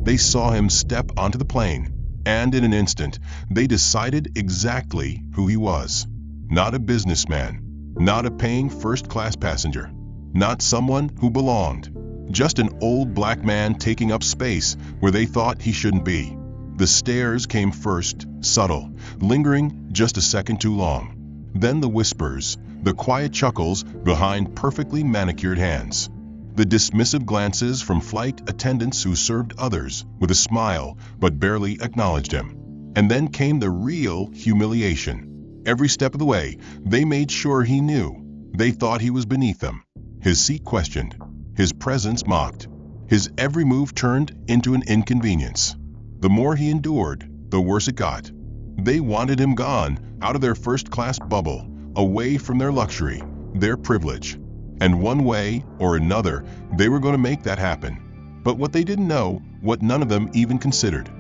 They saw him step onto the plane, and in an instant, they decided exactly who he was. Not a businessman, not a paying first-class passenger, not someone who belonged. Just an old black man taking up space where they thought he shouldn't be. The stares came first, subtle, lingering just a second too long. Then the whispers, the quiet chuckles behind perfectly manicured hands. The dismissive glances from flight attendants who served others with a smile but barely acknowledged him. And then came the real humiliation. Every step of the way, they made sure he knew. They thought he was beneath them. His seat questioned. His presence mocked. His every move turned into an inconvenience. The more he endured, the worse it got. They wanted him gone, out of their first-class bubble, away from their luxury, their privilege. And one way or another, they were going to make that happen. But what they didn't know, what none of them even considered,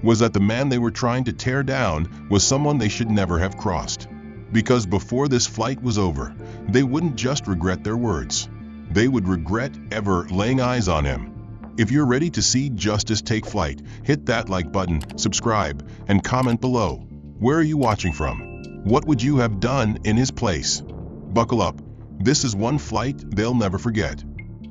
was that the man they were trying to tear down was someone they should never have crossed. Because before this flight was over, they wouldn't just regret their words. They would regret ever laying eyes on him. If you're ready to see justice take flight, hit that like button, subscribe, and comment below. Where are you watching from? What would you have done in his place? Buckle up. This is one flight they'll never forget.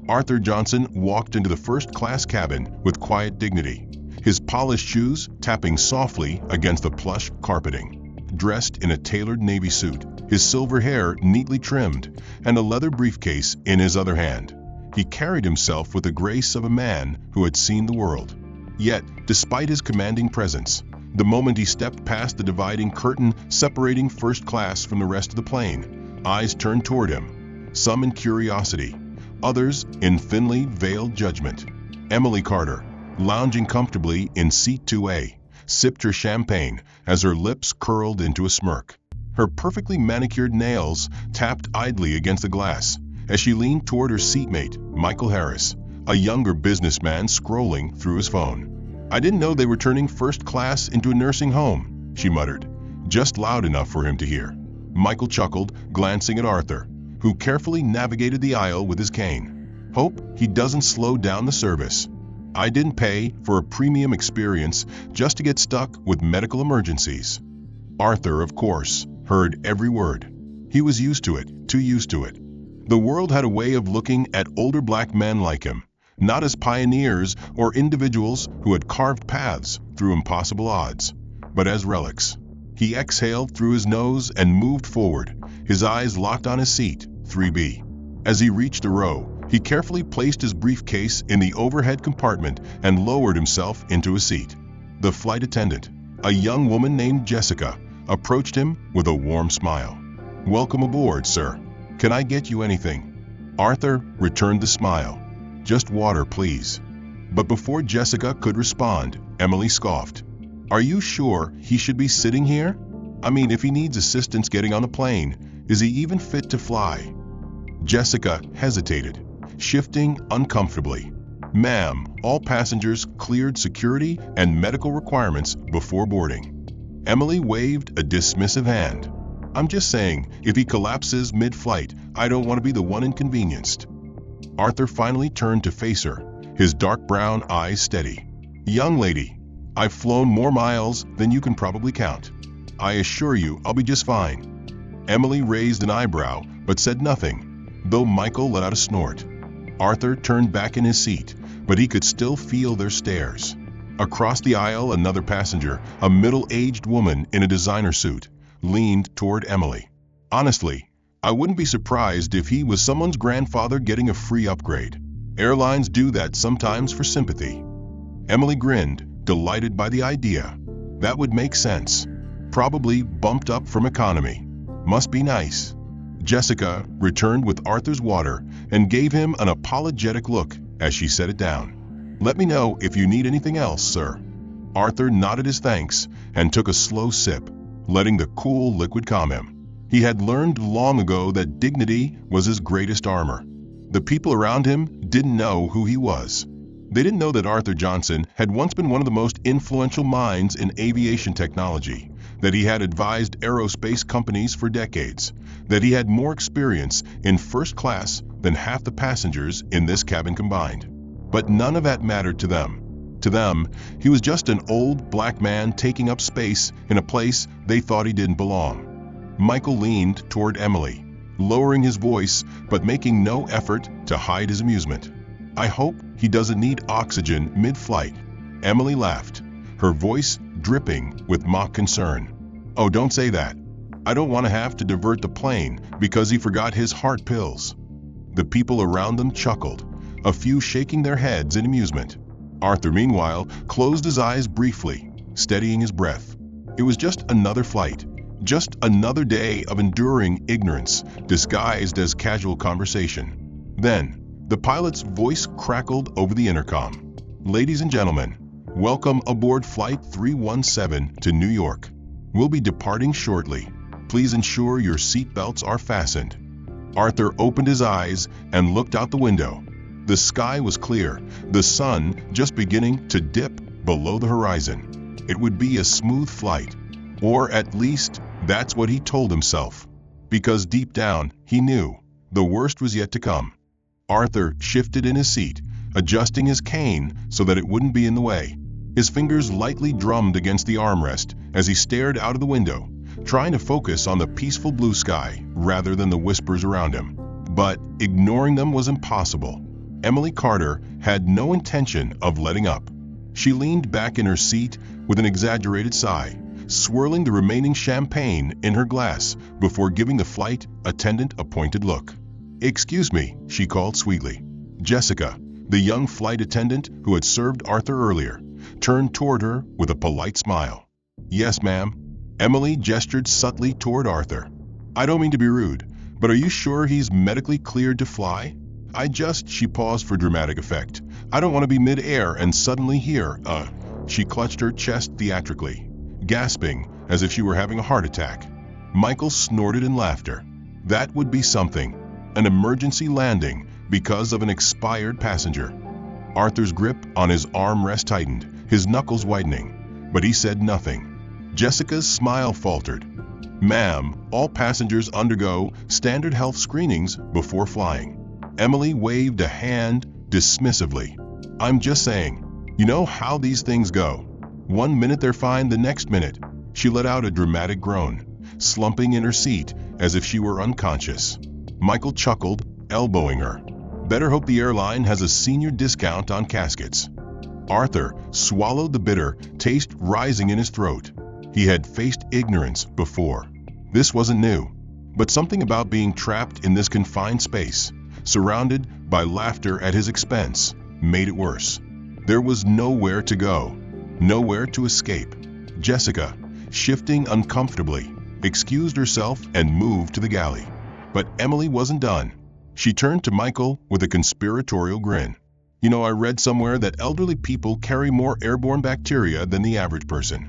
Arthur Johnson walked into the first-class cabin with quiet dignity, his polished shoes tapping softly against the plush carpeting. Dressed in a tailored navy suit, his silver hair neatly trimmed, and a leather briefcase in his other hand. He carried himself with the grace of a man who had seen the world. Yet, despite his commanding presence, the moment he stepped past the dividing curtain separating first class from the rest of the plane, eyes turned toward him, some in curiosity, others in thinly veiled judgment. Emily Carter, lounging comfortably in seat 2A, sipped her champagne as her lips curled into a smirk. Her perfectly manicured nails tapped idly against the glass as she leaned toward her seatmate, Michael Harris, a younger businessman scrolling through his phone. "I didn't know they were turning first class into a nursing home," she muttered, just loud enough for him to hear. Michael chuckled, glancing at Arthur, who carefully navigated the aisle with his cane. "Hope he doesn't slow down the service. I didn't pay for a premium experience just to get stuck with medical emergencies." Arthur, of course, heard every word. He was used to it, too used to it. The world had a way of looking at older black men like him, not as pioneers or individuals who had carved paths through impossible odds, but as relics. He exhaled through his nose and moved forward, his eyes locked on his seat, 3B. As he reached a row, he carefully placed his briefcase in the overhead compartment and lowered himself into a seat. The flight attendant, a young woman named Jessica, approached him with a warm smile. "Welcome aboard, sir. Can I get you anything?" Arthur returned the smile. "Just water, please." But before Jessica could respond, Emily scoffed. "Are you sure he should be sitting here? I mean, if he needs assistance getting on the plane, is he even fit to fly?" Jessica hesitated, shifting uncomfortably. "Ma'am, all passengers cleared security and medical requirements before boarding." Emily waved a dismissive hand. "I'm just saying, if he collapses mid-flight, I don't want to be the one inconvenienced." Arthur finally turned to face her, his dark brown eyes steady. "Young lady, I've flown more miles than you can probably count. I assure you I'll be just fine." Emily raised an eyebrow but said nothing, though Michael let out a snort. Arthur turned back in his seat, but he could still feel their stares. Across the aisle, another passenger, a middle-aged woman in a designer suit, leaned toward Emily. "Honestly, I wouldn't be surprised if he was someone's grandfather getting a free upgrade. Airlines do that sometimes for sympathy." Emily grinned, delighted by the idea. That would make sense. Probably bumped up from economy. Must be nice. Jessica returned with Arthur's water and gave him an apologetic look as she set it down. "Let me know if you need anything else, sir." Arthur nodded his thanks and took a slow sip, letting the cool liquid calm him. He had learned long ago that dignity was his greatest armor. The people around him didn't know who he was. They didn't know that Arthur Johnson had once been one of the most influential minds in aviation technology, that he had advised aerospace companies for decades, that he had more experience in first class than half the passengers in this cabin combined. But none of that mattered to them. To them, he was just an old black man taking up space in a place they thought he didn't belong. Michael leaned toward Emily, lowering his voice but making no effort to hide his amusement. "I hope he doesn't need oxygen mid-flight." Emily laughed, her voice dripping with mock concern. "Oh, don't say that. I don't want to have to divert the plane because he forgot his heart pills." The people around them chuckled, a few shaking their heads in amusement. Arthur, meanwhile, closed his eyes briefly, steadying his breath. It was just another flight, just another day of enduring ignorance disguised as casual conversation. Then, the pilot's voice crackled over the intercom. "Ladies and gentlemen, welcome aboard Flight 317 to New York. We'll be departing shortly. Please ensure your seatbelts are fastened." Arthur opened his eyes and looked out the window. The sky was clear, the sun just beginning to dip below the horizon. It would be a smooth flight, or at least that's what he told himself, because deep down he knew the worst was yet to come. Arthur shifted in his seat, adjusting his cane so that it wouldn't be in the way. His fingers lightly drummed against the armrest as he stared out of the window, trying to focus on the peaceful blue sky rather than the whispers around him. But ignoring them was impossible. Emily Carter had no intention of letting up. She leaned back in her seat with an exaggerated sigh, swirling the remaining champagne in her glass before giving the flight attendant a pointed look. "Excuse me," she called sweetly. Jessica, the young flight attendant who had served Arthur earlier, turned toward her with a polite smile. "Yes, ma'am." Emily gestured subtly toward Arthur. "I don't mean to be rude, but are you sure he's medically cleared to fly? She paused for dramatic effect. "I don't want to be mid-air and suddenly hear, She clutched her chest theatrically, gasping as if she were having a heart attack. Michael snorted in laughter. That would be something. An emergency landing because of an expired passenger. Arthur's grip on his armrest tightened, his knuckles widening, but he said nothing. Jessica's smile faltered. "Ma'am, all passengers undergo standard health screenings before flying." Emily waved a hand dismissively. "I'm just saying, you know how these things go. One minute they're fine, the next minute." She let out a dramatic groan, slumping in her seat as if she were unconscious. Michael chuckled, elbowing her. "Better hope the airline has a senior discount on caskets." Arthur swallowed the bitter taste rising in his throat. He had faced ignorance before. This wasn't new, but something about being trapped in this confined space, surrounded by laughter at his expense, made it worse. There was nowhere to go, nowhere to escape. Jessica, shifting uncomfortably, excused herself and moved to the galley. But Emily wasn't done. She turned to Michael with a conspiratorial grin. "You know, I read somewhere that elderly people carry more airborne bacteria than the average person."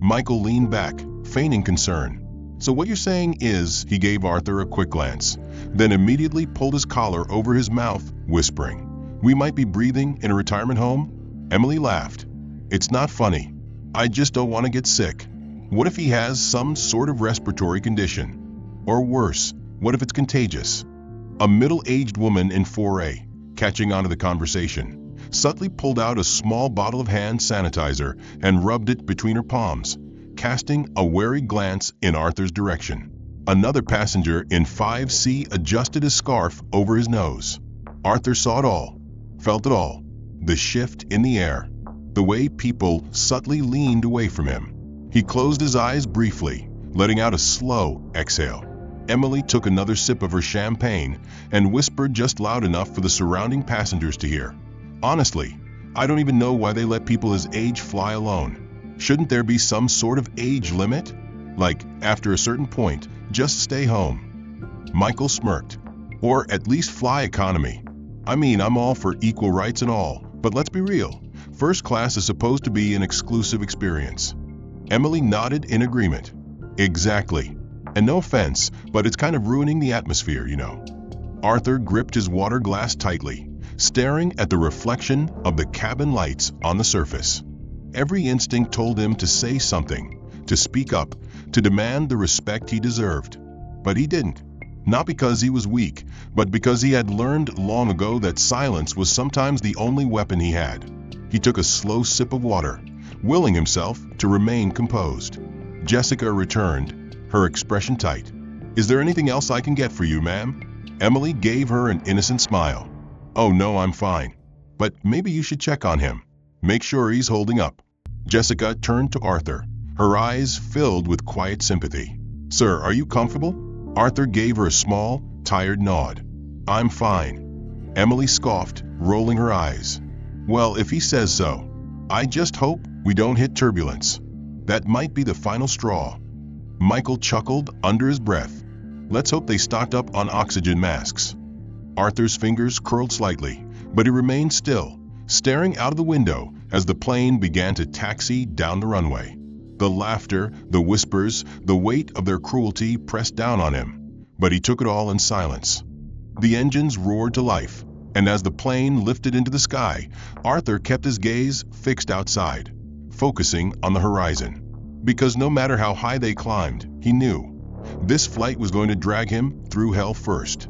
Michael leaned back, feigning concern. "So what you're saying is," he gave Arthur a quick glance, then immediately pulled his collar over his mouth, whispering, "We might be breathing in a retirement home?" Emily laughed. "It's not funny. I just don't want to get sick. What if he has some sort of respiratory condition? Or worse, what if it's contagious?" A middle-aged woman in 4A, catching on to the conversation, subtly pulled out a small bottle of hand sanitizer and rubbed it between her palms, casting a wary glance in Arthur's direction. Another passenger in 5C adjusted his scarf over his nose. Arthur saw it all, felt it all, the shift in the air, the way people subtly leaned away from him. He closed his eyes briefly, letting out a slow exhale. Emily took another sip of her champagne and whispered just loud enough for the surrounding passengers to hear. "Honestly, I don't even know why they let people his age fly alone. Shouldn't there be some sort of age limit? Like, after a certain point, just stay home." Michael smirked. "Or at least fly economy. I mean, I'm all for equal rights and all, but let's be real. First class is supposed to be an exclusive experience." Emily nodded in agreement. "Exactly. And no offense, but it's kind of ruining the atmosphere, you know." Arthur gripped his water glass tightly, staring at the reflection of the cabin lights on the surface. Every instinct told him to say something, to speak up, to demand the respect he deserved. But he didn't. Not because he was weak, but because he had learned long ago that silence was sometimes the only weapon he had. He took a slow sip of water, willing himself to remain composed. Jessica returned, her expression tight. "Is there anything else I can get for you, ma'am?" Emily gave her an innocent smile. "Oh no, I'm fine. But maybe you should check on him. Make sure he's holding up." Jessica turned to Arthur, her eyes filled with quiet sympathy. "Sir, are you comfortable?" Arthur gave her a small, tired nod. "I'm fine." Emily scoffed, rolling her eyes. "Well, if he says so. I just hope we don't hit turbulence. That might be the final straw." Michael chuckled under his breath. "Let's hope they stocked up on oxygen masks." Arthur's fingers curled slightly, but he remained still, staring out of the window as the plane began to taxi down the runway. The laughter, the whispers, the weight of their cruelty pressed down on him, but he took it all in silence. The engines roared to life, and as the plane lifted into the sky, Arthur kept his gaze fixed outside, focusing on the horizon. Because no matter how high they climbed, he knew this flight was going to drag him through hell first.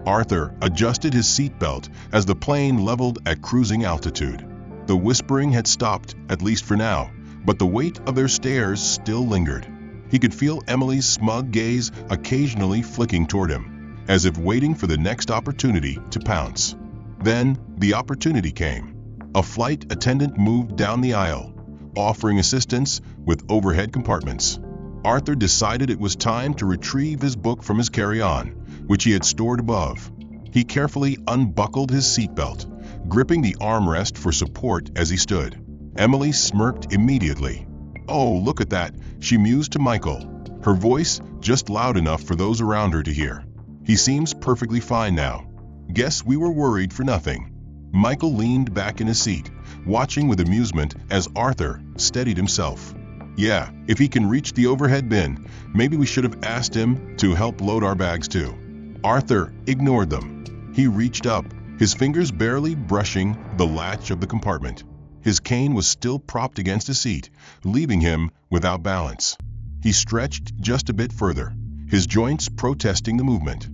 Arthur adjusted his seatbelt as the plane leveled at cruising altitude. The whispering had stopped, at least for now, but the weight of their stares still lingered. He could feel Emily's smug gaze occasionally flicking toward him, as if waiting for the next opportunity to pounce. Then, the opportunity came. A flight attendant moved down the aisle, offering assistance with overhead compartments. Arthur decided it was time to retrieve his book from his carry-on, which he had stored above. He carefully unbuckled his seatbelt, gripping the armrest for support as he stood. Emily smirked immediately. "Oh, look at that," she mused to Michael, her voice just loud enough for those around her to hear. "He seems perfectly fine now. Guess we were worried for nothing." Michael leaned back in his seat, watching with amusement as Arthur steadied himself. "Yeah, if he can reach the overhead bin, maybe we should have asked him to help load our bags too." Arthur ignored them. He reached up, his fingers barely brushing the latch of the compartment. His cane was still propped against his seat, leaving him without balance. He stretched just a bit further, his joints protesting the movement.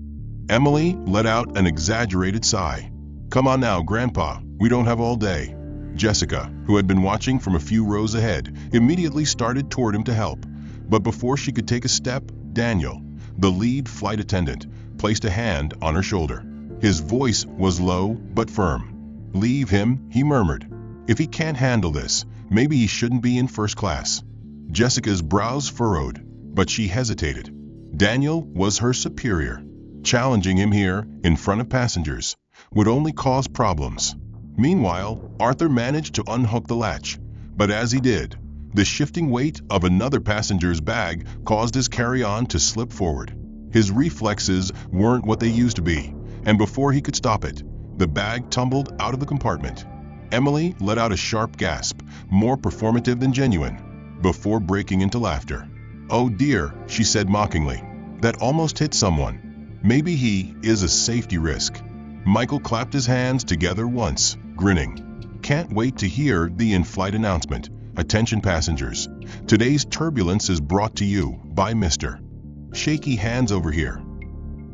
Emily let out an exaggerated sigh. "Come on now, Grandpa, we don't have all day." Jessica, who had been watching from a few rows ahead, immediately started toward him to help. But before she could take a step, Daniel, the lead flight attendant, placed a hand on her shoulder. His voice was low but firm. "Leave him," he murmured. "If he can't handle this, maybe he shouldn't be in first class." Jessica's brows furrowed, but she hesitated. Daniel was her superior. Challenging him here, in front of passengers, would only cause problems. Meanwhile, Arthur managed to unhook the latch, but as he did, the shifting weight of another passenger's bag caused his carry-on to slip forward. His reflexes weren't what they used to be, and before he could stop it, the bag tumbled out of the compartment. Emily let out a sharp gasp, more performative than genuine, before breaking into laughter. "Oh dear," she said mockingly, "that almost hit someone. Maybe he is a safety risk." Michael clapped his hands together once, grinning. "Can't wait to hear the in-flight announcement. Attention passengers, today's turbulence is brought to you by Mr. Shaky Hands over here."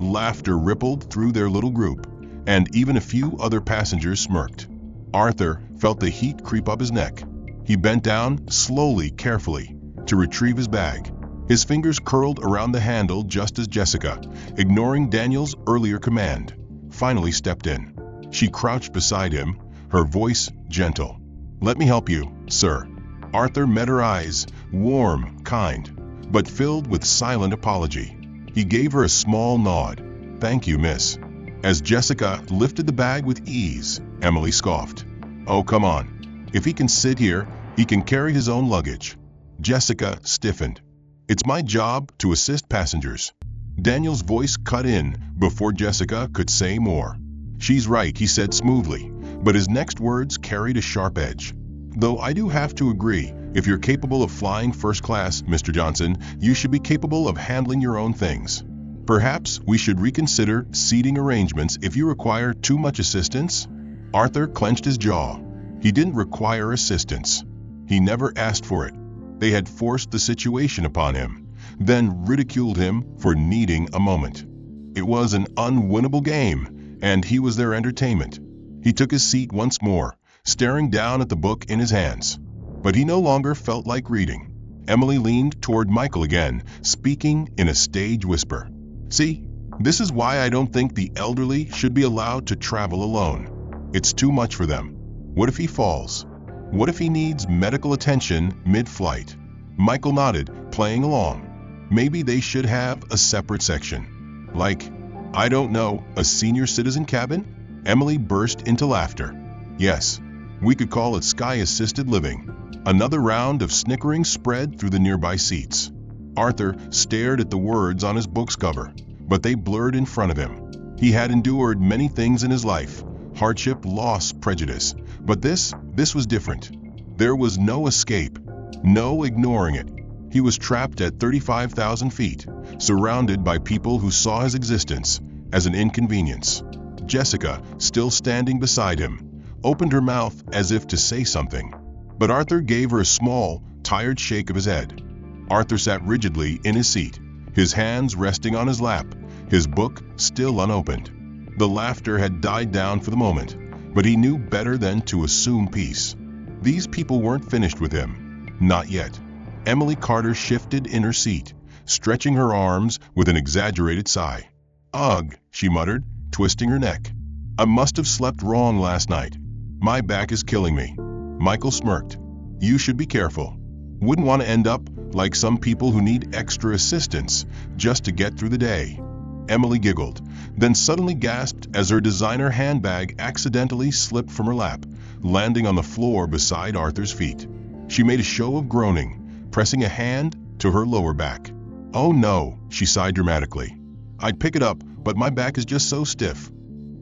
Laughter rippled through their little group, and even a few other passengers smirked. Arthur felt the heat creep up his neck. He bent down, slowly, carefully, to retrieve his bag. His fingers curled around the handle just as Jessica, ignoring Daniel's earlier command, finally stepped in. She crouched beside him, her voice gentle. "Let me help you, sir." Arthur met her eyes, warm, kind, but filled with silent apology. He gave her a small nod. "Thank you, miss." As Jessica lifted the bag with ease, Emily scoffed. "Oh, come on. If he can sit here, he can carry his own luggage." Jessica stiffened. "It's my job to assist passengers." Daniel's voice cut in before Jessica could say more. "She's right," he said smoothly, but his next words carried a sharp edge. "Though I do have to agree, if you're capable of flying first class, Mr. Johnson, you should be capable of handling your own things. Perhaps we should reconsider seating arrangements if you require too much assistance." Arthur clenched his jaw. He didn't require assistance. He never asked for it. They had forced the situation upon him, then ridiculed him for needing a moment. It was an unwinnable game, and he was their entertainment. He took his seat once more, staring down at the book in his hands. But he no longer felt like reading. Emily leaned toward Michael again, speaking in a stage whisper. "See, this is why I don't think the elderly should be allowed to travel alone. It's too much for them. What if he falls? What if he needs medical attention mid-flight?" Michael nodded, playing along. Maybe they should have a separate section. Like, I don't know, a senior citizen cabin? Emily burst into laughter. Yes, we could call it sky-assisted living. Another round of snickering spread through the nearby seats. Arthur stared at the words on his book's cover, but they blurred in front of him. He had endured many things in his life: hardship, loss, prejudice. But this was different. There was no escape, no ignoring it. He was trapped at 35,000 feet, surrounded by people who saw his existence as an inconvenience. Jessica, still standing beside him, opened her mouth as if to say something, but Arthur gave her a small, tired shake of his head. Arthur sat rigidly in his seat, his hands resting on his lap, his book still unopened. The laughter had died down for the moment, but he knew better than to assume peace. These people weren't finished with him. Not yet. Emily Carter shifted in her seat, stretching her arms with an exaggerated sigh. "Ugh," she muttered, twisting her neck. "I must have slept wrong last night. My back is killing me." Michael smirked. "You should be careful. Wouldn't want to end up like some people who need extra assistance just to get through the day." Emily giggled, then suddenly gasped as her designer handbag accidentally slipped from her lap, landing on the floor beside Arthur's feet. She made a show of groaning, pressing a hand to her lower back. "Oh no," she sighed dramatically. "I'd pick it up, but my back is just so stiff."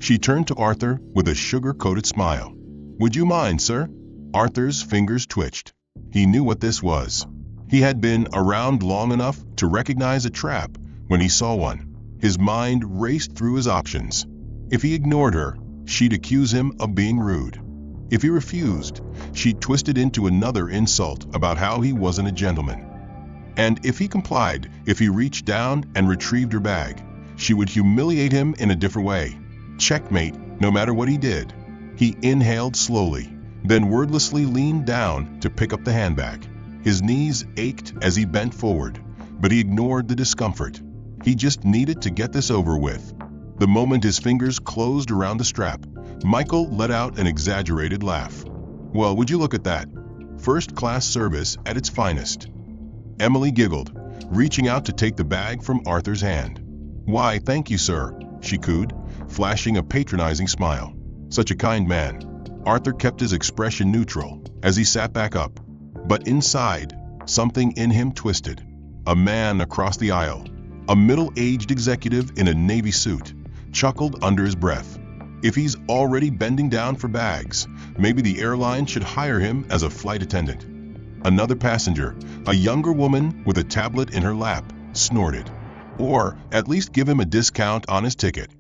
She turned to Arthur with a sugar-coated smile. "Would you mind, sir?" Arthur's fingers twitched. He knew what this was. He had been around long enough to recognize a trap when he saw one. His mind raced through his options. If he ignored her, she'd accuse him of being rude. If he refused, she'd twist it into another insult about how he wasn't a gentleman. And if he complied, if he reached down and retrieved her bag, she would humiliate him in a different way. Checkmate, no matter what he did. He inhaled slowly, then wordlessly leaned down to pick up the handbag. His knees ached as he bent forward, but he ignored the discomfort. He just needed to get this over with. The moment his fingers closed around the strap, Michael let out an exaggerated laugh. "Well, would you look at that? First-class service at its finest." Emily giggled, reaching out to take the bag from Arthur's hand. "Why, thank you, sir," she cooed, flashing a patronizing smile. "Such a kind man." Arthur kept his expression neutral as he sat back up. But inside, something in him twisted. A man across the aisle, a middle-aged executive in a navy suit, chuckled under his breath. If he's already bending down for bags, maybe the airline should hire him as a flight attendant. Another passenger, a younger woman with a tablet in her lap, snorted. Or at least give him a discount on his ticket.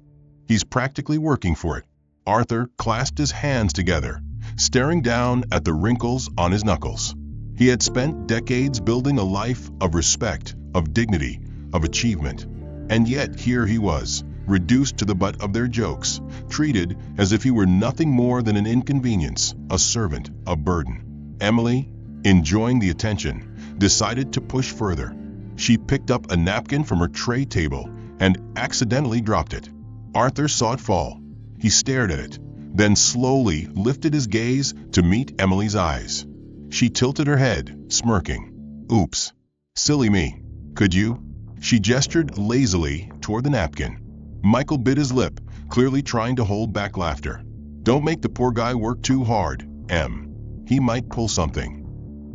He's practically working for it. Arthur clasped his hands together, staring down at the wrinkles on his knuckles. He had spent decades building a life of respect, of dignity, of achievement. And yet here he was, reduced to the butt of their jokes, treated as if he were nothing more than an inconvenience, a servant, a burden. Emily, enjoying the attention, decided to push further. She picked up a napkin from her tray table and accidentally dropped it. Arthur saw it fall. He stared at it, then slowly lifted his gaze to meet Emily's eyes. She tilted her head, smirking. "Oops. Silly me. Could you?" She gestured lazily toward the napkin. Michael bit his lip, clearly trying to hold back laughter. "Don't make the poor guy work too hard, Em. He might pull something."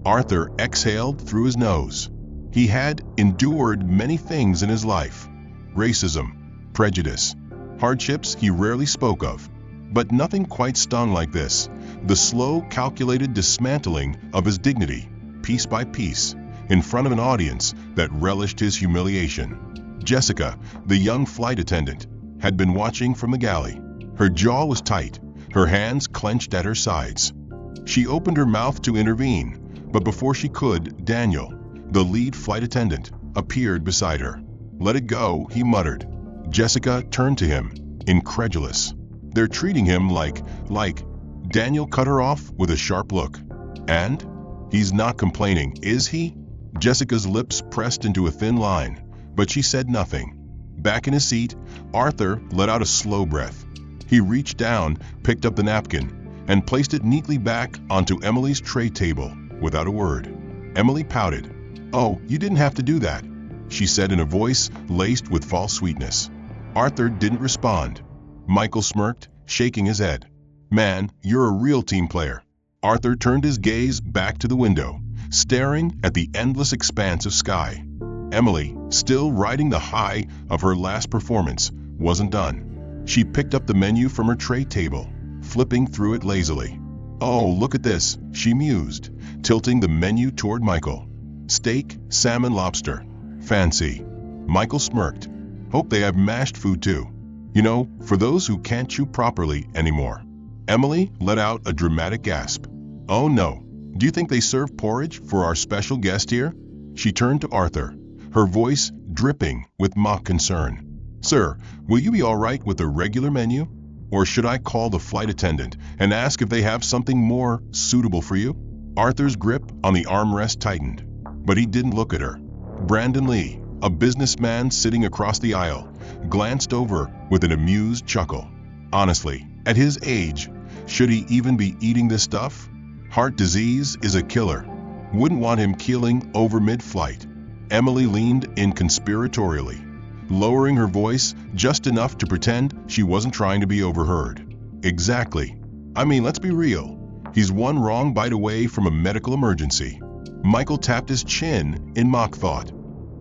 Arthur exhaled through his nose. He had endured many things in his life. Racism, prejudice, hardships he rarely spoke of. But nothing quite stung like this. The slow, calculated dismantling of his dignity, piece by piece, in front of an audience that relished his humiliation. Jessica, the young flight attendant, had been watching from the galley. Her jaw was tight, her hands clenched at her sides. She opened her mouth to intervene, but before she could, Daniel, the lead flight attendant, appeared beside her. "Let it go," he muttered. Jessica turned to him, incredulous. "They're treating him like..." Daniel cut her off with a sharp look. And? He's not complaining, is he? Jessica's lips pressed into a thin line, but she said nothing. Back in his seat, Arthur let out a slow breath. He reached down, picked up the napkin, and placed it neatly back onto Emily's tray table without a word. Emily pouted. "Oh, you didn't have to do that," she said in a voice laced with false sweetness. Arthur didn't respond. Michael smirked, shaking his head. "Man, you're a real team player." Arthur turned his gaze back to the window, staring at the endless expanse of sky. Emily, still riding the high of her last performance, wasn't done. She picked up the menu from her tray table, flipping through it lazily. "Oh, look at this," she mused, tilting the menu toward Michael. "Steak, salmon, lobster. Fancy." Michael smirked. "Hope they have mashed food too. You know, for those who can't chew properly anymore." Emily let out a dramatic gasp. "Oh no, do you think they serve porridge for our special guest here?" She turned to Arthur, her voice dripping with mock concern. "Sir, will you be all right with the regular menu? Or should I call the flight attendant and ask if they have something more suitable for you?" Arthur's grip on the armrest tightened, but he didn't look at her. Brandon Lee, a businessman sitting across the aisle, glanced over with an amused chuckle. Honestly, at his age, should he even be eating this stuff? Heart disease is a killer. Wouldn't want him keeling over mid-flight. Emily leaned in conspiratorially, lowering her voice just enough to pretend she wasn't trying to be overheard. "Exactly. I mean, let's be real. He's one wrong bite away from a medical emergency." Michael tapped his chin in mock thought.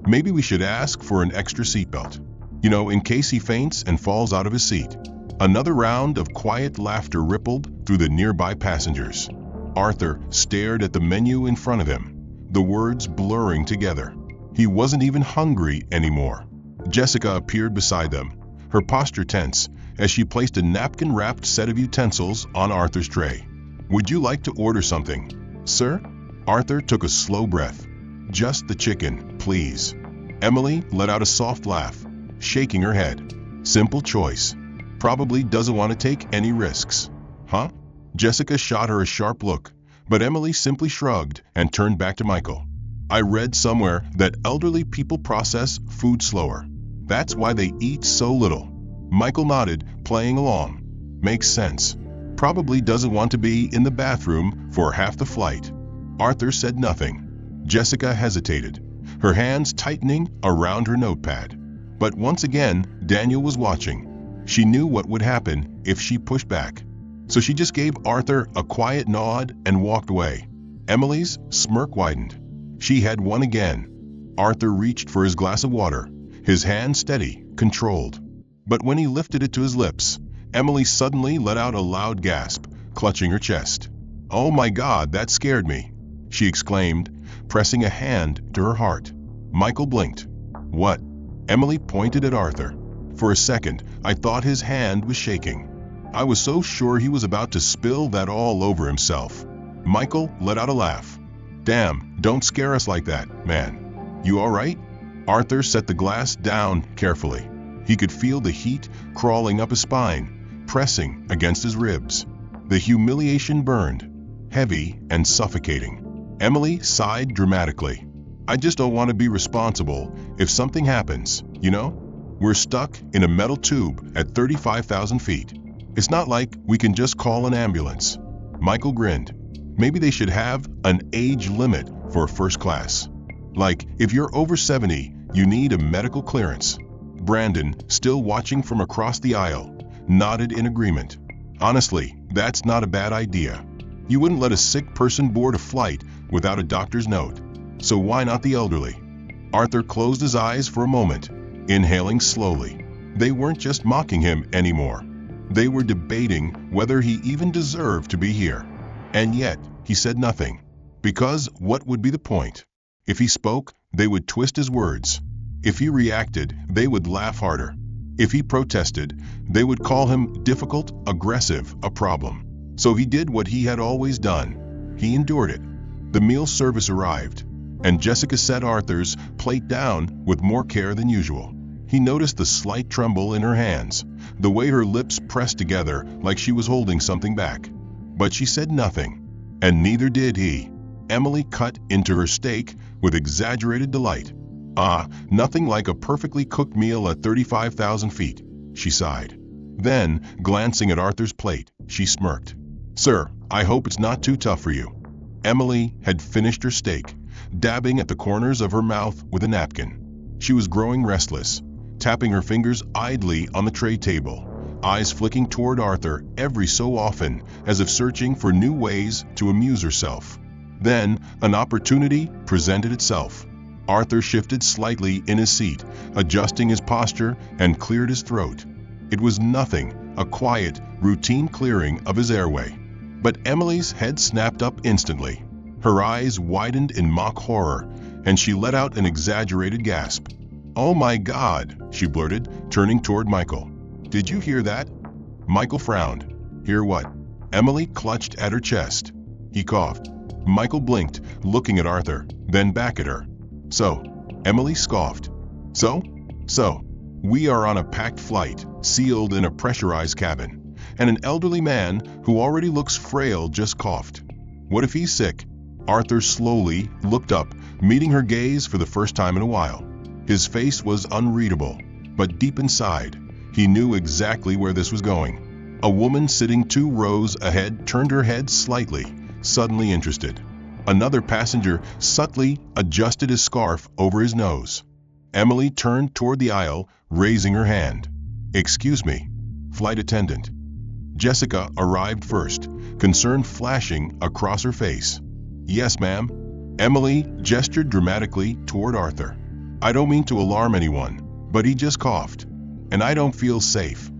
"Maybe we should ask for an extra seatbelt. You know, in case he faints and falls out of his seat." Another round of quiet laughter rippled through the nearby passengers. Arthur stared at the menu in front of him, the words blurring together. He wasn't even hungry anymore. Jessica appeared beside them, her posture tense, as she placed a napkin-wrapped set of utensils on Arthur's tray. "Would you like to order something, sir?" Arthur took a slow breath. "Just the chicken, please." Emily let out a soft laugh, shaking her head. "Simple choice. Probably doesn't want to take any risks." "Huh?" Jessica shot her a sharp look, but Emily simply shrugged and turned back to Michael. "I read somewhere that elderly people process food slower. That's why they eat so little." Michael nodded, playing along. "Makes sense. Probably doesn't want to be in the bathroom for half the flight." Arthur said nothing. Jessica hesitated, her hands tightening around her notepad. But once again, Daniel was watching. She knew what would happen if she pushed back. So she just gave Arthur a quiet nod and walked away. Emily's smirk widened. She had won again. Arthur reached for his glass of water, his hand steady, controlled. But when he lifted it to his lips, Emily suddenly let out a loud gasp, clutching her chest. "Oh my God, that scared me," she exclaimed, pressing a hand to her heart. Michael blinked. "What?" Emily pointed at Arthur. "For a second, I thought his hand was shaking. I was so sure he was about to spill that all over himself." Michael let out a laugh. "Damn, don't scare us like that, man. You all right?" Arthur set the glass down carefully. He could feel the heat crawling up his spine, pressing against his ribs. The humiliation burned, heavy and suffocating. Emily sighed dramatically. "I just don't want to be responsible if something happens, you know? We're stuck in a metal tube at 35,000 feet. It's not like we can just call an ambulance." Michael grinned. "Maybe they should have an age limit for first class. Like, if you're over 70, you need a medical clearance." Brandon, still watching from across the aisle, nodded in agreement. "Honestly, that's not a bad idea. You wouldn't let a sick person board a flight without a doctor's note. So why not the elderly?" Arthur closed his eyes for a moment, inhaling slowly. They weren't just mocking him anymore. They were debating whether he even deserved to be here. And yet, he said nothing. Because what would be the point? If he spoke, they would twist his words. If he reacted, they would laugh harder. If he protested, they would call him difficult, aggressive, a problem. So he did what he had always done. He endured it. The meal service arrived, and Jessica set Arthur's plate down with more care than usual. He noticed the slight tremble in her hands, the way her lips pressed together like she was holding something back. But she said nothing, and neither did he. Emily cut into her steak with exaggerated delight. Nothing like a perfectly cooked meal at 35,000 feet, she sighed. Then, glancing at Arthur's plate, she smirked. Sir, I hope it's not too tough for you. Emily had finished her steak, dabbing at the corners of her mouth with a napkin. She was growing restless, tapping her fingers idly on the tray table, eyes flicking toward Arthur every so often, as if searching for new ways to amuse herself. Then, an opportunity presented itself. Arthur shifted slightly in his seat, adjusting his posture, and cleared his throat. It was nothing, a quiet, routine clearing of his airway. But Emily's head snapped up instantly. Her eyes widened in mock horror, and she let out an exaggerated gasp. "Oh my God," she blurted, turning toward Michael. "Did you hear that?" Michael frowned. "Hear what?" Emily clutched at her chest. He coughed. Michael blinked, looking at Arthur, then back at her. "So," Emily scoffed. So, we are on a packed flight, sealed in a pressurized cabin, and an elderly man who already looks frail just coughed. What if he's sick?" Arthur slowly looked up, meeting her gaze for the first time in a while. His face was unreadable, but deep inside, he knew exactly where this was going. A woman sitting 2 rows ahead turned her head slightly, suddenly interested. Another passenger subtly adjusted his scarf over his nose. Emily turned toward the aisle, raising her hand. "Excuse me, flight attendant." Jessica arrived first, concern flashing across her face. "Yes, ma'am." Emily gestured dramatically toward Arthur. "I don't mean to alarm anyone, but he just coughed, and I don't feel safe."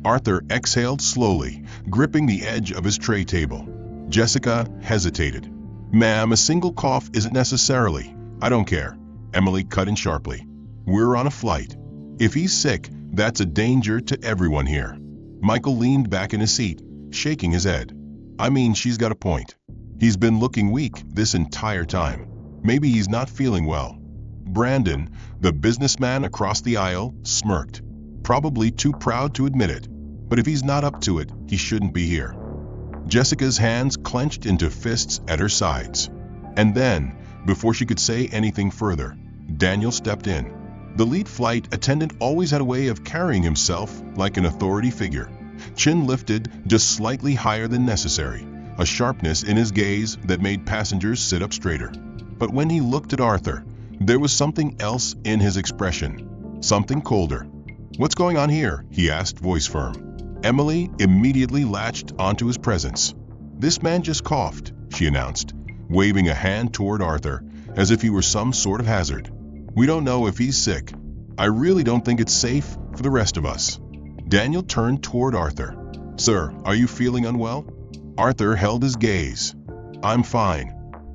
Arthur exhaled slowly, gripping the edge of his tray table. Jessica hesitated. "Ma'am, a single cough isn't necessarily." "I don't care," Emily cut in sharply. "We're on a flight. If he's sick, that's a danger to everyone here." Michael leaned back in his seat, shaking his head. "I mean, she's got a point. He's been looking weak this entire time. Maybe he's not feeling well." Brandon, the businessman across the aisle, smirked. Probably too proud to admit it, but if he's not up to it, he shouldn't be here. Jessica's hands clenched into fists at her sides. And then, before she could say anything further, Daniel stepped in. The lead flight attendant always had a way of carrying himself like an authority figure, chin lifted just slightly higher than necessary, a sharpness in his gaze that made passengers sit up straighter. But when he looked at Arthur, there was something else in his expression, something colder. "What's going on here?" he asked, voice firm. Emily immediately latched onto his presence. "This man just coughed," she announced, waving a hand toward Arthur, as if he were some sort of hazard. "We don't know if he's sick. I really don't think it's safe for the rest of us." Daniel turned toward Arthur. "Sir, are you feeling unwell?" Arthur held his gaze. "I'm fine."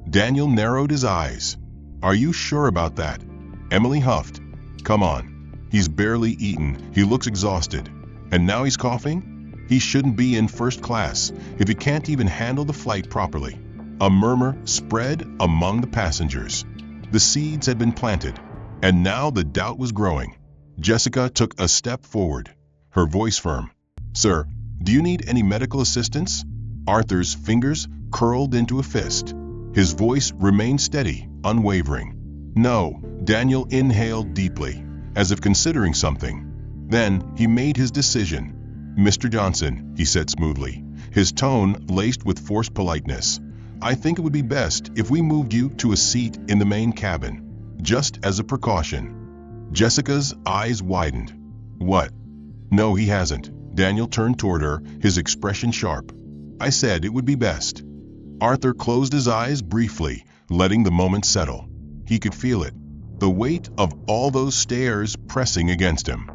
Daniel narrowed his eyes. "Are you sure about that?" Emily huffed. "Come on. He's barely eaten. He looks exhausted. And now he's coughing? He shouldn't be in first class if he can't even handle the flight properly." A murmur spread among the passengers. The seeds had been planted, and now the doubt was growing. Jessica took a step forward, her voice firm. "Sir, do you need any medical assistance?" Arthur's fingers curled into a fist. His voice remained steady, unwavering. "No." Daniel inhaled deeply, as if considering something. Then he made his decision. "Mr. Johnson," he said smoothly, his tone laced with forced politeness, "I think it would be best if we moved you to a seat in the main cabin, just as a precaution." Jessica's eyes widened. "What?" "No, he hasn't." Daniel turned toward her, his expression sharp. "I said it would be best." Arthur closed his eyes briefly, letting the moment settle. He could feel it, the weight of all those stares pressing against him.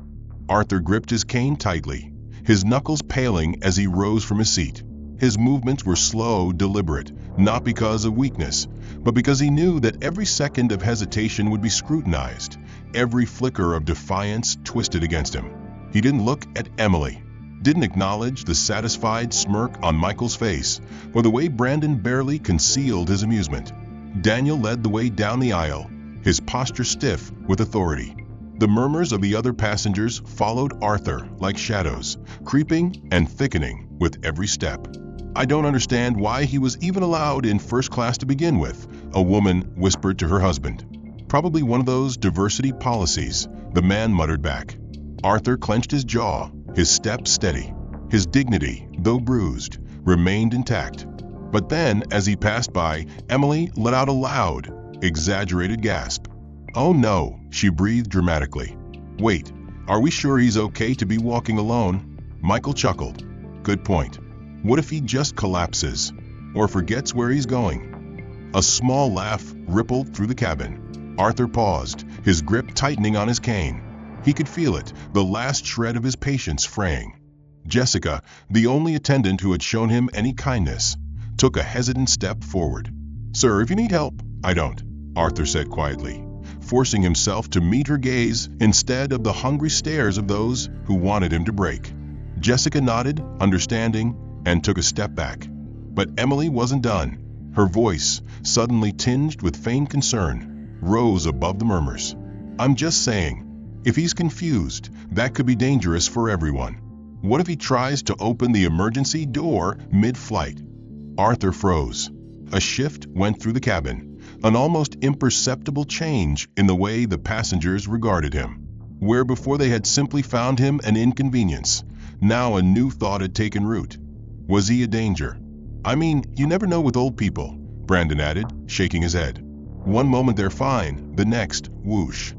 Arthur gripped his cane tightly, his knuckles paling as he rose from his seat. His movements were slow, deliberate, not because of weakness, but because he knew that every second of hesitation would be scrutinized, every flicker of defiance twisted against him. He didn't look at Emily, didn't acknowledge the satisfied smirk on Michael's face, or the way Brandon barely concealed his amusement. Daniel led the way down the aisle, his posture stiff with authority. The murmurs of the other passengers followed Arthur like shadows, creeping and thickening with every step. I don't understand why he was even allowed in first class to begin with, a woman whispered to her husband. Probably one of those diversity policies, the man muttered back. Arthur clenched his jaw, his step steady. His dignity, though bruised, remained intact. But then, as he passed by, Emily let out a loud, exaggerated gasp. "Oh no," she breathed dramatically. "Wait, are we sure he's okay to be walking alone?" Michael chuckled. "Good point. What if he just collapses, or forgets where he's going?" A small laugh rippled through the cabin. Arthur paused, his grip tightening on his cane. He could feel it, the last shred of his patience fraying. Jessica, the only attendant who had shown him any kindness, took a hesitant step forward. "Sir, if you need help—" "I don't," Arthur said quietly, forcing himself to meet her gaze instead of the hungry stares of those who wanted him to break. Jessica nodded, understanding, and took a step back. But Emily wasn't done. Her voice, suddenly tinged with faint concern, rose above the murmurs. "I'm just saying, if he's confused, that could be dangerous for everyone. What if he tries to open the emergency door mid-flight?" Arthur froze. A shift went through the cabin, an almost imperceptible change in the way the passengers regarded him. Where before they had simply found him an inconvenience, now a new thought had taken root. Was he a danger? "I mean, you never know with old people," Brandon added, shaking his head. "One moment they're fine, the next, whoosh."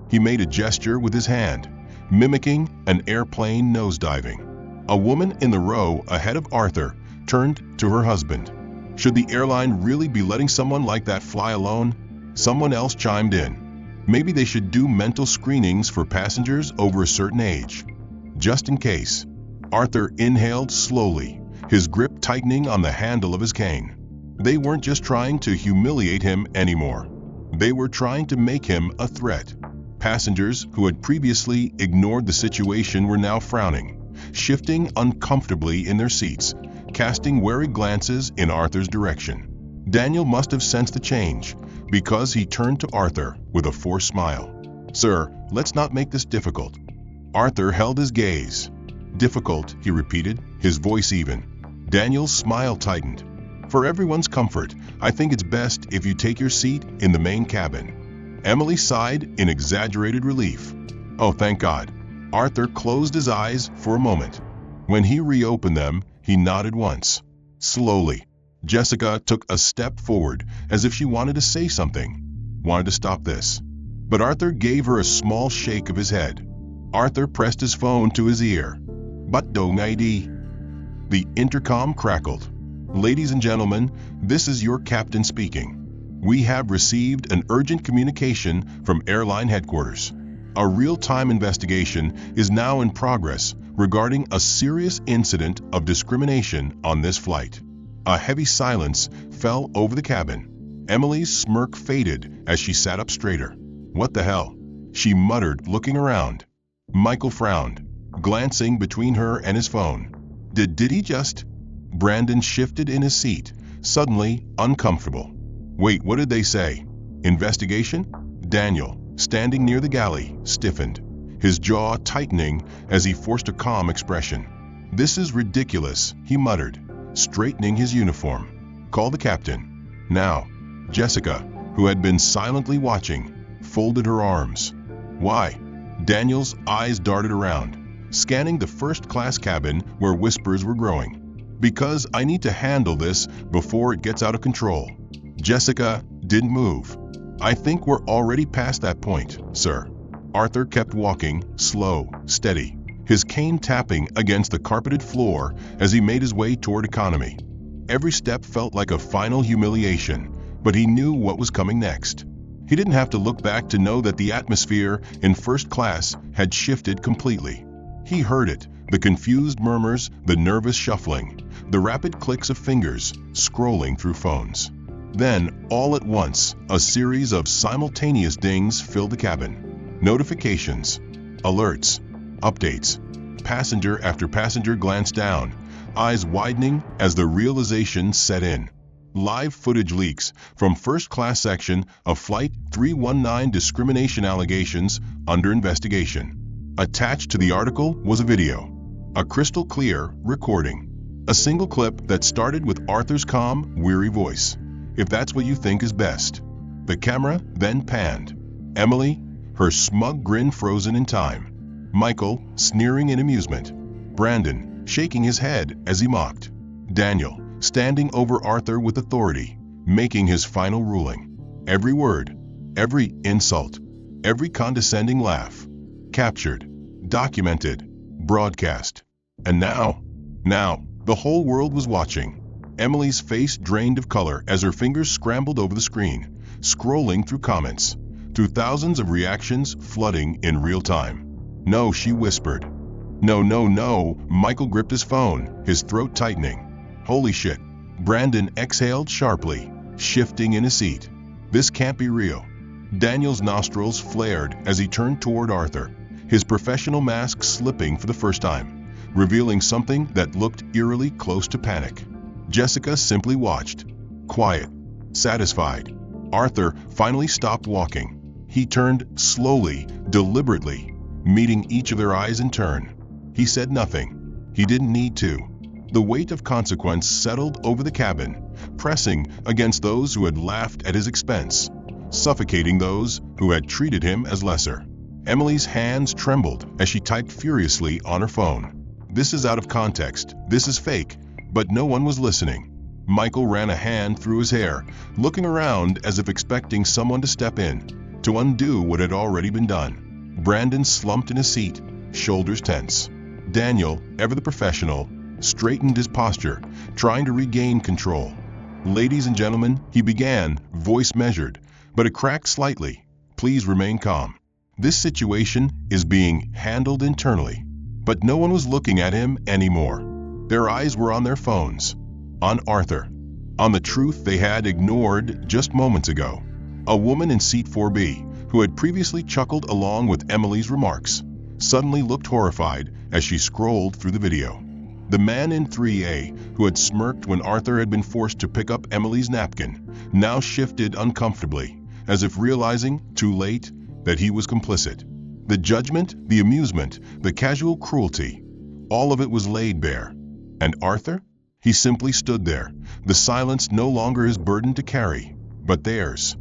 He made a gesture with his hand, mimicking an airplane nosediving. A woman in the row ahead of Arthur turned to her husband. Should the airline really be letting someone like that fly alone? Someone else chimed in. Maybe they should do mental screenings for passengers over a certain age. Just in case. Arthur inhaled slowly, his grip tightening on the handle of his cane. They weren't just trying to humiliate him anymore. They were trying to make him a threat. Passengers who had previously ignored the situation were now frowning, shifting uncomfortably in their seats, casting wary glances in Arthur's direction. Daniel must have sensed the change, because he turned to Arthur with a forced smile. "Sir, let's not make this difficult." Arthur held his gaze. "Difficult," he repeated, his voice even. Daniel's smile tightened. "For everyone's comfort, I think it's best if you take your seat in the main cabin." Emily sighed in exaggerated relief. "Oh, thank God." Arthur closed his eyes for a moment. When he reopened them, he nodded once. Slowly, Jessica took a step forward, as if she wanted to say something, wanted to stop this. But Arthur gave her a small shake of his head. Arthur pressed his phone to his ear. "But don't ID." The intercom crackled. "Ladies and gentlemen, this is your captain speaking. We have received an urgent communication from airline headquarters. A real-time investigation is now in progress regarding a serious incident of discrimination on this flight." A heavy silence fell over the cabin. Emily's smirk faded as she sat up straighter. "What the hell?" she muttered, looking around. Michael frowned, glancing between her and his phone. Did he just? Brandon shifted in his seat, suddenly uncomfortable. "Wait, what did they say? Investigation?" Daniel, standing near the galley, stiffened, his jaw tightening as he forced a calm expression. "This is ridiculous," he muttered, straightening his uniform. "Call the captain." Now, Jessica, who had been silently watching, folded her arms. "Why?" Daniel's eyes darted around, scanning the first-class cabin where whispers were growing. "Because I need to handle this before it gets out of control." Jessica didn't move. "I think we're already past that point, sir." Arthur kept walking, slow, steady, his cane tapping against the carpeted floor as he made his way toward economy. Every step felt like a final humiliation, but he knew what was coming next. He didn't have to look back to know that the atmosphere in first class had shifted completely. He heard it, the confused murmurs, the nervous shuffling, the rapid clicks of fingers scrolling through phones. Then, all at once, a series of simultaneous dings filled the cabin. Notifications, alerts, updates. Passenger after passenger glanced down, eyes widening as the realization set in. Live footage leaks from first-class section of Flight 319 discrimination allegations under investigation. Attached to the article was a video, a crystal-clear recording. A single clip that started with Arthur's calm, weary voice. "If that's what you think is best." The camera then panned. Emily, her smug grin frozen in time. Michael, sneering in amusement. Brandon, shaking his head as he mocked. Daniel, standing over Arthur with authority, making his final ruling. Every word, every insult, every condescending laugh. Captured, documented, broadcast. And now, the whole world was watching. Emily's face drained of color as her fingers scrambled over the screen, scrolling through comments, through thousands of reactions flooding in real time. "No," she whispered. "No, no, no." Michael gripped his phone, his throat tightening. "Holy shit." Brandon exhaled sharply, shifting in his seat. "This can't be real." Daniel's nostrils flared as he turned toward Arthur, his professional mask slipping for the first time, revealing something that looked eerily close to panic. Jessica simply watched, quiet, satisfied. Arthur finally stopped walking. He turned slowly, deliberately, meeting each of their eyes in turn. He said nothing. He didn't need to. The weight of consequence settled over the cabin, pressing against those who had laughed at his expense, suffocating those who had treated him as lesser. Emily's hands trembled as she typed furiously on her phone. "This is out of context. This is fake." But no one was listening. Michael ran a hand through his hair, looking around as if expecting someone to step in, to undo what had already been done. Brandon slumped in his seat, shoulders tense. Daniel, ever the professional, straightened his posture, trying to regain control. "Ladies and gentlemen," he began, voice measured, but it cracked slightly. "Please remain calm. This situation is being handled internally." But no one was looking at him anymore. Their eyes were on their phones, on Arthur, on the truth they had ignored just moments ago. A woman in seat 4B, who had previously chuckled along with Emily's remarks, suddenly looked horrified as she scrolled through the video. The man in 3A, who had smirked when Arthur had been forced to pick up Emily's napkin, now shifted uncomfortably, as if realizing, too late, that he was complicit. The judgment, the amusement, the casual cruelty, all of it was laid bare. And Arthur? He simply stood there, the silence no longer his burden to carry, but theirs.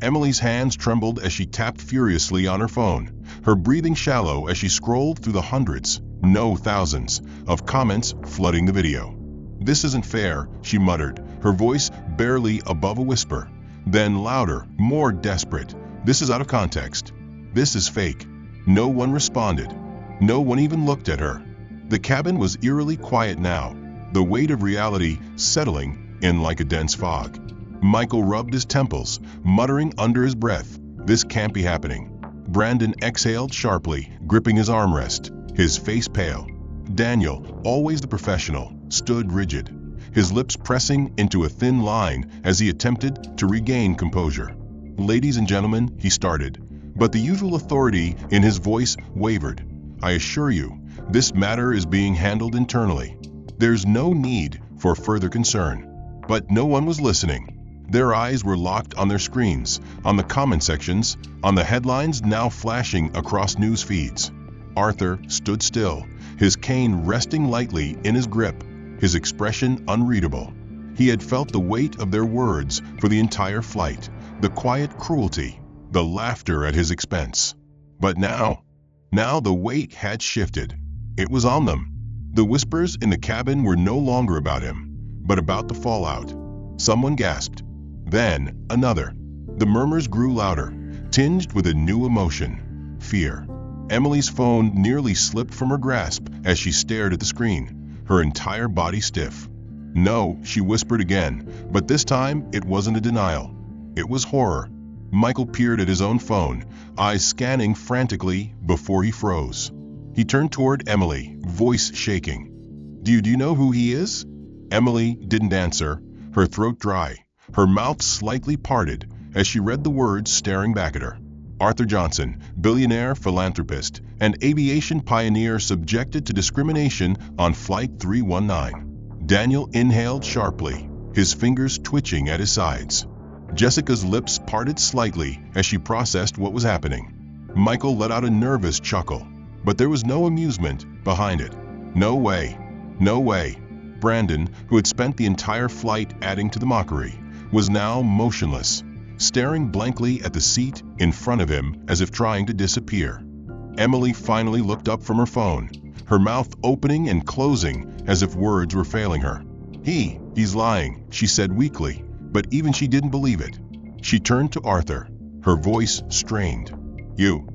Emily's hands trembled as she tapped furiously on her phone, her breathing shallow as she scrolled through the hundreds, no thousands, of comments flooding the video. "This isn't fair," she muttered, her voice barely above a whisper. Then louder, more desperate. "This is out of context. This is fake." No one responded. No one even looked at her. The cabin was eerily quiet now, the weight of reality settling in like a dense fog. Michael rubbed his temples, muttering under his breath, "This can't be happening." Brandon exhaled sharply, gripping his armrest, his face pale. Daniel, always the professional, stood rigid, his lips pressing into a thin line as he attempted to regain composure. "Ladies and gentlemen," he started, but the usual authority in his voice wavered. "I assure you, this matter is being handled internally. There's no need for further concern." But no one was listening. Their eyes were locked on their screens, on the comment sections, on the headlines now flashing across news feeds. Arthur stood still, his cane resting lightly in his grip, his expression unreadable. He had felt the weight of their words for the entire flight, the quiet cruelty, the laughter at his expense. But now the weight had shifted. It was on them. The whispers in the cabin were no longer about him, but about the fallout. Someone gasped. Then another. The murmurs grew louder, tinged with a new emotion, fear. Emily's phone nearly slipped from her grasp as she stared at the screen, her entire body stiff. "No," she whispered again, but this time it wasn't a denial. It was horror. Michael peered at his own phone, eyes scanning frantically before he froze. He turned toward Emily, voice shaking. Do you know who he is?" Emily didn't answer, her throat dry, her mouth slightly parted as she read the words staring back at her. "Arthur Johnson, billionaire philanthropist, and aviation pioneer subjected to discrimination on Flight 319. Daniel inhaled sharply, his fingers twitching at his sides. Jessica's lips parted slightly as she processed what was happening. Michael let out a nervous chuckle, but there was no amusement behind it. No way. Brandon, who had spent the entire flight adding to the mockery, was now motionless, staring blankly at the seat in front of him as if trying to disappear. Emily finally looked up from her phone, her mouth opening and closing as if words were failing her. He's lying, she said weakly, but even she didn't believe it. She turned to Arthur, her voice strained.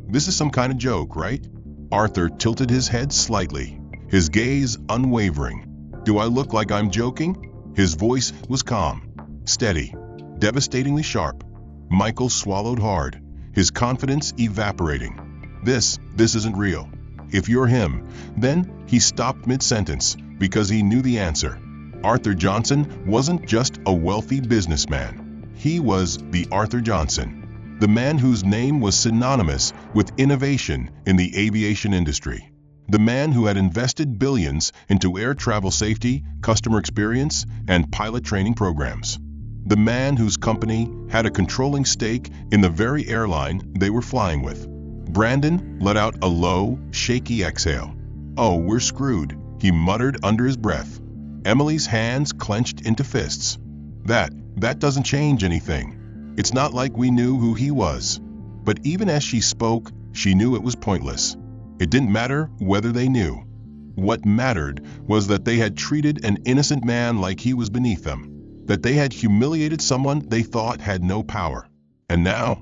This is some kind of joke, right? Arthur tilted his head slightly, his gaze unwavering. Do I look like I'm joking? His voice was calm, steady, devastatingly sharp. Michael swallowed hard, his confidence evaporating. This isn't real. If you're him, then he stopped mid-sentence because he knew the answer. Arthur Johnson wasn't just a wealthy businessman. He was the Arthur Johnson, the man whose name was synonymous with innovation in the aviation industry. The man who had invested billions into air travel safety, customer experience, and pilot training programs. The man whose company had a controlling stake in the very airline they were flying with. Brandon let out a low, shaky exhale. "Oh, we're screwed," he muttered under his breath. Emily's hands clenched into fists. That doesn't change anything. It's not like we knew who he was." But even as she spoke, she knew it was pointless. It didn't matter whether they knew. What mattered was that they had treated an innocent man like he was beneath them, that they had humiliated someone they thought had no power. And now,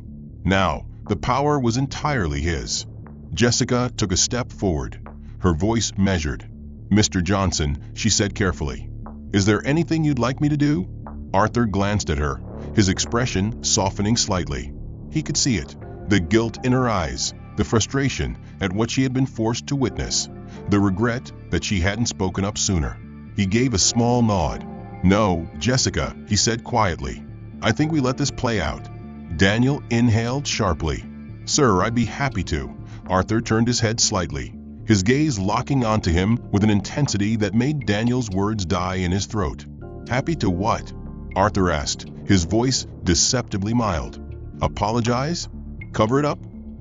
the power was entirely his. Jessica took a step forward, her voice measured. "Mr. Johnson," she said carefully, "is there anything you'd like me to do?" Arthur glanced at her, his expression softening slightly. He could see it, the guilt in her eyes, the frustration at what she had been forced to witness, the regret that she hadn't spoken up sooner. He gave a small nod. "No, Jessica," he said quietly. "I think we let this play out." Daniel inhaled sharply. "Sir, I'd be happy to." Arthur turned his head slightly, his gaze locking onto him with an intensity that made Daniel's words die in his throat. "Happy to what?" Arthur asked, his voice deceptively mild. "Apologize? Cover it up?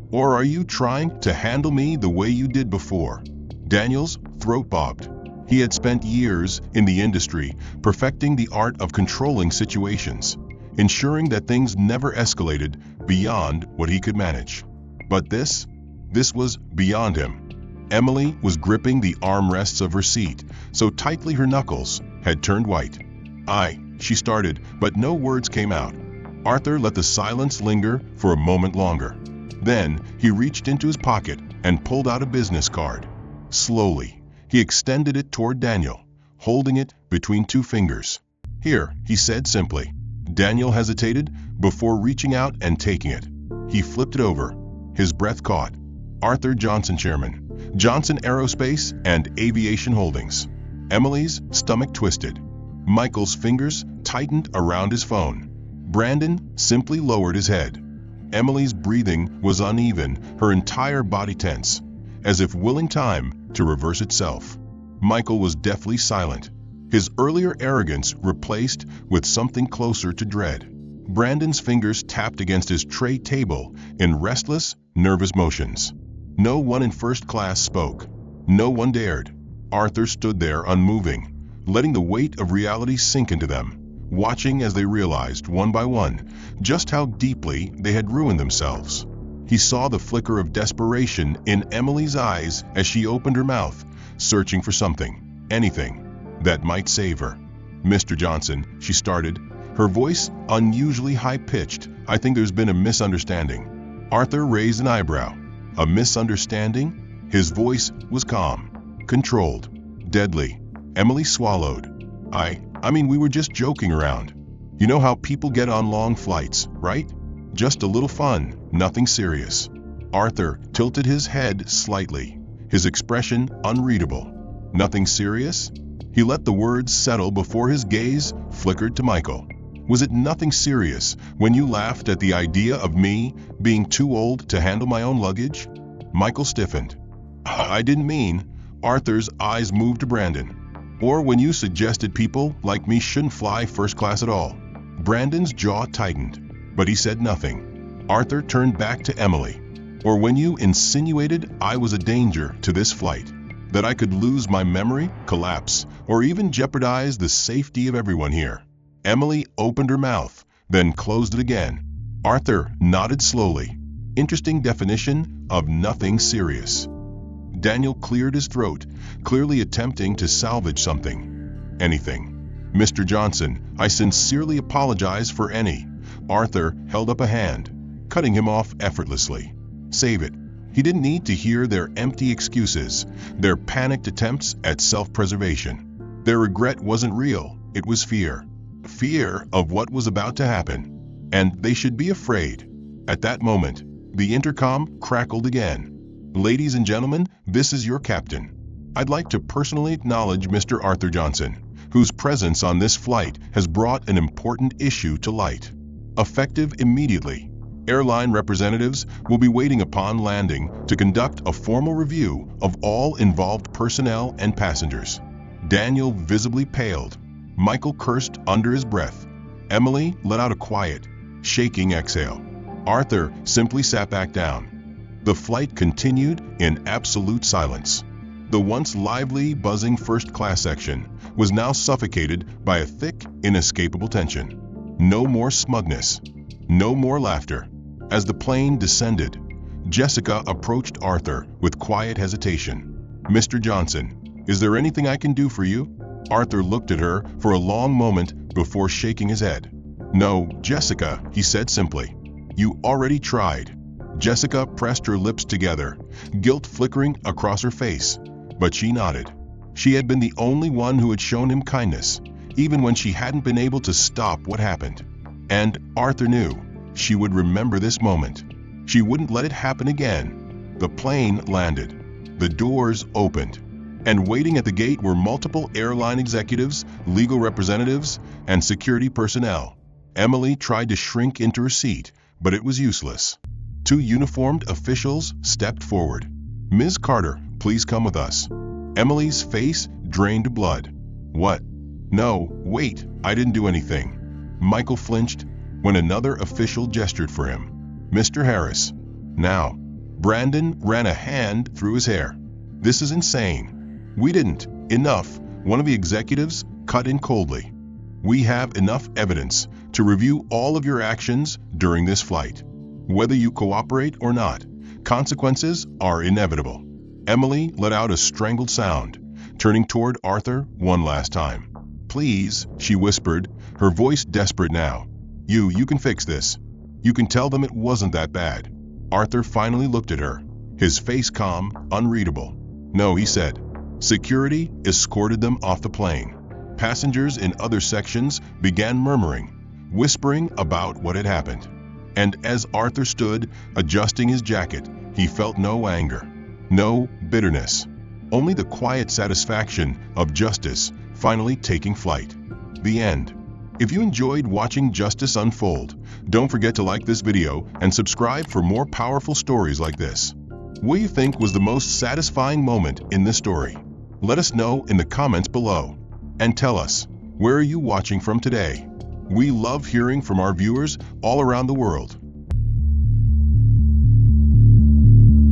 Or are you trying to handle me the way you did before?" Daniel's throat bobbed. He had spent years in the industry perfecting the art of controlling situations, ensuring that things never escalated beyond what he could manage. But this was beyond him. Emily was gripping the armrests of her seat so tightly her knuckles had turned white. She started, but no words came out. Arthur let the silence linger for a moment longer. Then he reached into his pocket and pulled out a business card. Slowly, he extended it toward Daniel, holding it between two fingers. "Here," he said simply. Daniel hesitated before reaching out and taking it. He flipped it over, his breath caught. Arthur Johnson, Chairman, Johnson Aerospace and Aviation Holdings. Emily's stomach twisted. Michael's fingers tightened around his phone. Brandon simply lowered his head. Emily's breathing was uneven, her entire body tense, as if willing time to reverse itself. Michael was deathly silent, his earlier arrogance replaced with something closer to dread. Brandon's fingers tapped against his tray table in restless, nervous motions. No one in first class spoke. No one dared. Arthur stood there unmoving, letting the weight of reality sink into them, watching as they realized, one by one, just how deeply they had ruined themselves. He saw the flicker of desperation in Emily's eyes as she opened her mouth, searching for something, anything, that might save her. "Mr. Johnson," she started, her voice unusually high-pitched. "I think there's been a misunderstanding." Arthur raised an eyebrow. "A misunderstanding?" His voice was calm, controlled, deadly. Emily swallowed. I mean, we were just joking around. You know how people get on long flights, right? Just a little fun, nothing serious." Arthur tilted his head slightly, his expression unreadable. "Nothing serious?" He let the words settle before his gaze flickered to Michael. "Was it nothing serious when you laughed at the idea of me being too old to handle my own luggage?" Michael stiffened. "I didn't mean." Arthur's eyes moved to Brandon. "Or when you suggested people like me shouldn't fly first class at all." Brandon's jaw tightened, but he said nothing. Arthur turned back to Emily. "Or when you insinuated I was a danger to this flight." That I could lose my memory, collapse, or even jeopardize the safety of everyone here. Emily opened her mouth, then closed it again. Arthur nodded slowly. Interesting definition of nothing serious. Daniel cleared his throat, clearly attempting to salvage something. Anything. Mr. Johnson, I sincerely apologize for any. Arthur held up a hand, cutting him off effortlessly. Save it. He didn't need to hear their empty excuses, their panicked attempts at self-preservation. Their regret wasn't real, it was fear. Fear of what was about to happen. And they should be afraid. At that moment, the intercom crackled again. Ladies and gentlemen, this is your captain. I'd like to personally acknowledge Mr. Arthur Johnson, whose presence on this flight has brought an important issue to light. Effective immediately, airline representatives will be waiting upon landing to conduct a formal review of all involved personnel and passengers. Daniel visibly paled. Michael cursed under his breath. Emily let out a quiet, shaking exhale. Arthur simply sat back down. The flight continued in absolute silence. The once lively, buzzing first-class section was now suffocated by a thick, inescapable tension. No more smugness. No more laughter. As the plane descended, Jessica approached Arthur with quiet hesitation. Mr. Johnson, is there anything I can do for you? Arthur looked at her for a long moment before shaking his head. No, Jessica, he said simply. You already tried. Jessica pressed her lips together, guilt flickering across her face, but she nodded. She had been the only one who had shown him kindness, even when she hadn't been able to stop what happened. And Arthur knew she would remember this moment. She wouldn't let it happen again. The plane landed. The doors opened. And waiting at the gate were multiple airline executives, legal representatives, and security personnel. Emily tried to shrink into her seat, but it was useless. Two uniformed officials stepped forward. Ms. Carter, please come with us. Emily's face drained blood. What? No, wait, I didn't do anything. Michael flinched when another official gestured for him. Mr. Harris. Now. Brandon ran a hand through his hair. This is insane. We didn't. Enough. One of the executives cut in coldly. We have enough evidence to review all of your actions during this flight. Whether you cooperate or not, consequences are inevitable. Emily let out a strangled sound, turning toward Arthur one last time. Please, she whispered, her voice desperate now. You can fix this. You can tell them it wasn't that bad. Arthur finally looked at her, his face calm, unreadable. No, he said. Security escorted them off the plane. Passengers in other sections began murmuring, whispering about what had happened. And as Arthur stood, adjusting his jacket, he felt no anger, no bitterness, only the quiet satisfaction of justice finally taking flight. The end. If you enjoyed watching justice unfold, don't forget to like this video and subscribe for more powerful stories like this. What do you think was the most satisfying moment in this story? Let us know in the comments below. And tell us, where are you watching from today? We love hearing from our viewers all around the world.